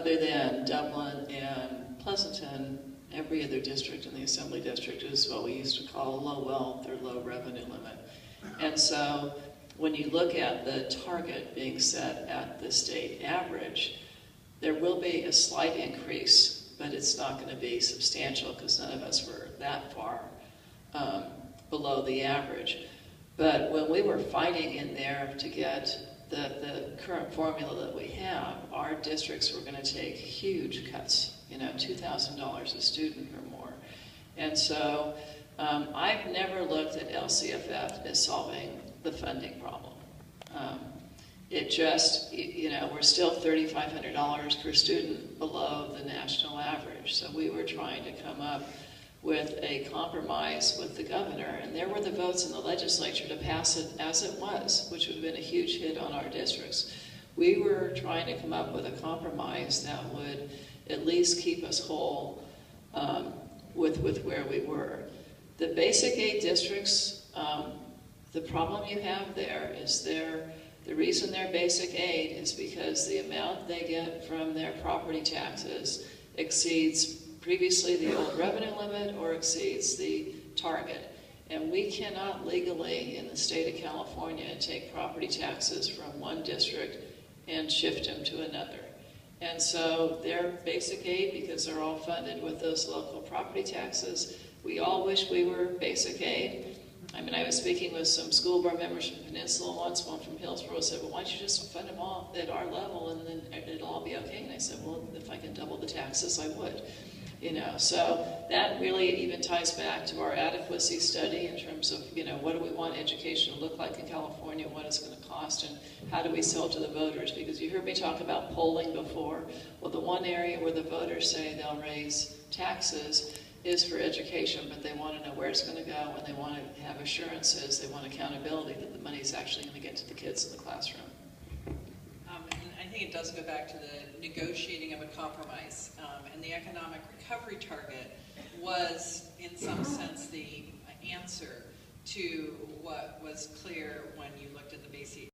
other than Dublin and Pleasanton, every other district in the Assembly District is what we used to call low wealth or low revenue limit. And so when you look at the target being set at the state average, there will be a slight increase, but it's not going to be substantial because none of us were that far below the average. But when we were fighting in there to get the current formula that we have, our districts were going to take huge cuts, you know, $2,000 a student or more. And so I've never looked at LCFF as solving the funding problem. It just, you know, we're still $3,500 per student below the national average. So we were trying to come up with a compromise with the governor, and there were the votes in the legislature to pass it as it was, which would have been a huge hit on our districts. We were trying to come up with a compromise that would at least keep us whole with where we were. The basic aid districts, the problem you have there is the reason they're basic aid is because the amount they get from their property taxes exceeds previously the old revenue limit or exceeds the target. And we cannot legally in the state of California take property taxes from one district and shift them to another. And so they're basic aid because they're all funded with those local property taxes. We all wish we were basic aid. I mean, I was speaking with some school board members from Peninsula once, one from Hillsborough, said, well, why don't you just fund them all at our level and then it'll all be okay? And I said, well, if I can double the taxes, I would. You know, so that really even ties back to our adequacy study in terms of, you know, what do we want education to look like in California, what it's going to cost, and how do we sell to the voters? Because you heard me talk about polling before. Well, the one area where the voters say they'll raise taxes is for education, but they want to know where it's going to go, and they want to have assurances, they want accountability that the money is actually going to get to the kids in the classroom. And I think it does go back to the negotiating of a compromise, and the economic recovery target was, in some sense, the answer to what was clear when you looked at the basic